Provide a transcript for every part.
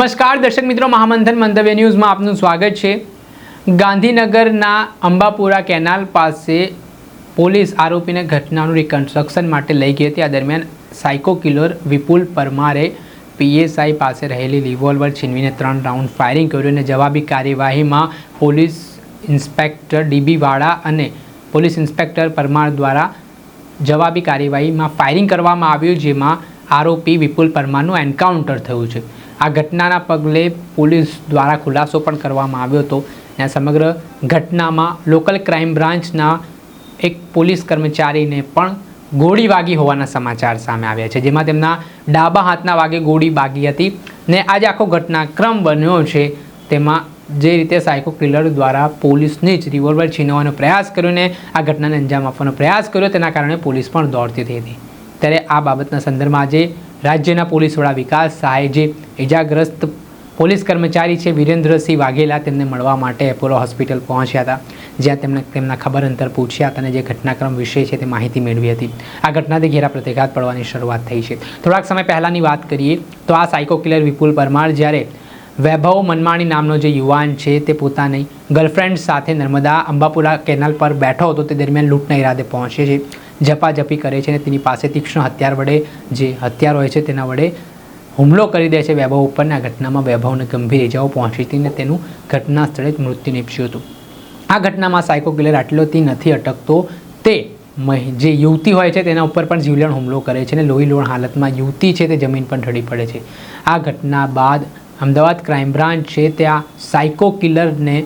નમસ્કાર દર્શક મિત્રો, મહામંથન મંતવ્ય ન્યૂઝમાં આપનું સ્વાગત છે। ગાંધીનગરના અંબાપુરા કેનાલ પાસે પોલીસ આરોપીને ઘટનાનું રિકન્સ્ટ્રક્શન માટે લઈ ગઈ હતી। આ દરમિયાન સાયકો કિલર વિપુલ પરમારે પીએસઆઈ પાસે રહેલી રિવોલ્વર છીનવીને 3 રાઉન્ડ ફાયરિંગ કર્યું અને જવાબી કાર્યવાહીમાં પોલીસ ઇન્સ્પેક્ટર ડીબી વાળા અને પોલીસ ઇન્સ્પેક્ટર પરમાર દ્વારા જવાબી કાર્યવાહીમાં ફાયરિંગ કરવામાં આવ્યું, જેમાં આરોપી વિપુલ પરમારનું એન્કાઉન્ટર થયું છે। આ ઘટનાના પગલે પોલીસ દ્વારા ખુલાસો પણ કરવામાં આવ્યો હતો અને સમગ્ર ઘટનામાં લોકલ ક્રાઇમ બ્રાન્ચના એક પોલીસ કર્મચારીને પણ ગોળી વાગી હોવાના સમાચાર સામે આવ્યા છે, જેમાં તેમના ડાબા હાથના વાગે ગોળી વાગી હતી ને આજે આખો ઘટનાક્રમ બન્યો છે। તેમાં જે રીતે સાયકો કિલર દ્વારા પોલીસને જ રિવોલ્વર છીનવવાનો પ્રયાસ કર્યો ને આ ઘટનાને અંજામ આપવાનો પ્રયાસ કર્યો, તેના કારણે પોલીસ પણ દોડતી થઈ હતી। ત્યારે આ બાબતના સંદર્ભમાં આજે રાજ્યના પોલીસ વડા વિકાસ સહાય, જે ઇજાગ્રસ્ત પોલીસ કર્મચારી છે વિરેન્દ્રસિંહ વાઘેલા, તેમને મળવા માટે એપોલો હોસ્પિટલ પહોંચ્યા હતા, જ્યાં તેમણે તેમના ખબર અંતર પૂછ્યા હતા અને જે ઘટનાક્રમ વિશે છે તે માહિતી મેળવી હતી। આ ઘટનાથી ઘેરા પ્રતિઘાત પડવાની શરૂઆત થઈ છે। થોડાક સમય પહેલાંની વાત કરીએ તો આ સાયકો કિલર વિપુલ પરમાર જ્યારે વૈભવ મનમાણી નામનો જે યુવાન છે તે પોતાની ગર્લફ્રેન્ડ સાથે નર્મદા અંબાપુરા કેનાલ પર બેઠો હતો, તે દરમિયાન લૂંટના ઈરાદે પહોંચે છે, ઝપાઝપી કરે છે અને તેની પાસે તીક્ષ્ણ હથિયાર વડે, જે હથિયાર હોય છે તેના વડે હુમલો કરી દે છે વૈભવ ઉપરના। આ ઘટનામાં વૈભવને ગંભીર ઇજાઓ પહોંચી હતી અને તેનું ઘટના સ્થળે જ મૃત્યુ નીપજ્યું હતું। આ ઘટનામાં સાયકો કિલર આટલોથી નથી અટકતો, તે જે યુવતી હોય છે તેના ઉપર પણ જીવલેણ હુમલો કરે છે અને લોહીલોણ હાલતમાં યુવતી છે તે જમીન પર ઢળી પડે છે। આ ઘટના બાદ અમદાવાદ ક્રાઇમ બ્રાન્ચ છે ત્યાં સાયકો કિલરને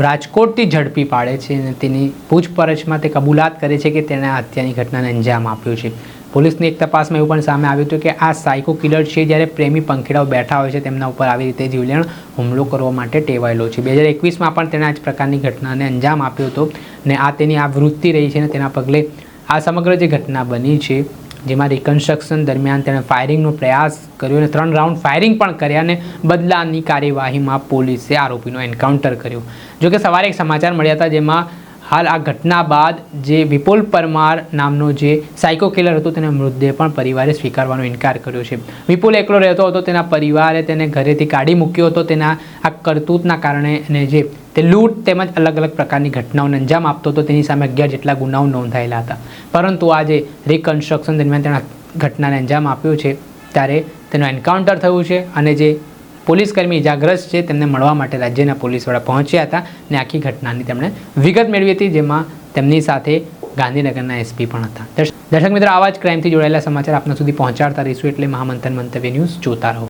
રાજકોટથી ઝડપી પાડે છે અને તેની પૂછપરછમાં તે કબૂલાત કરે છે કે તેણે આ હત્યાની ઘટનાને અંજામ આપ્યો છે। પોલીસની એક તપાસમાં એવું પણ સામે આવ્યું હતું કે આ સાયકો કિલર છે જ્યારે પ્રેમી પંખીડાઓ બેઠા હોય છે તેમના ઉપર આવી રીતે જીવલેણ હુમલો કરવા માટે ટેવાયેલો છે। 2021માં પણ તેણે આ જ પ્રકારની ઘટનાને અંજામ આપ્યો હતો ને આ તેની આ વૃત્તિ રહી છે અને તેના પગલે આ સમગ્ર જે ઘટના બની છે, જેમાં રિકન્સ્ટ્રક્શન દરમિયાન તેણે ફાયરિંગનો પ્રયાસ કર્યો અને 3 રાઉન્ડ ફાયરિંગ પણ કર્યા અને બદલાની કાર્યવાહીમાં પોલીસે આરોપીનો એન્કાઉન્ટર કર્યો। જોકે સવારે એક સમાચાર મળ્યા હતા, જેમાં હાલ આ ઘટના બાદ જે વિપુલ પરમાર નામનો જે સાયકો કિલર હતો તેના મૃતદેહ પણ પરિવારે સ્વીકારવાનો ઇનકાર કર્યો છે। વિપુલ એકલો રહેતો હતો, તેના પરિવારે તેને ઘરેથી કાઢી મૂક્યો હતો તેના આ કરતૂતના કારણે, અને જે તે લૂંટ તેમજ અલગ અલગ પ્રકારની ઘટનાઓને અંજામ આપતો હતો। તેની સામે 11 જેટલા ગુનાઓ નોંધાયેલા હતા, પરંતુ આ જે રિકન્સ્ટ્રક્શન દરમિયાન તેણે ઘટનાને અંજામ આપ્યો છે ત્યારે તેનું એન્કાઉન્ટર થયું છે અને જે પોલીસકર્મી ઇજાગ્રસ્ત છે તેમને મળવા માટે રાજ્યના પોલીસ વડા પહોંચ્યા હતા અને આખી ઘટનાની તેમણે વિગત મેળવી હતી, જેમાં તેમની સાથે ગાંધીનગરના એસપી પણ હતા। દર્શક મિત્રો, આવા જ ક્રાઇમથી જોડાયેલા સમાચાર આપના સુધી પહોંચાડતા રહીશું, એટલે મહામંથન મંતવ્ય ન્યૂઝ જોતા રહો।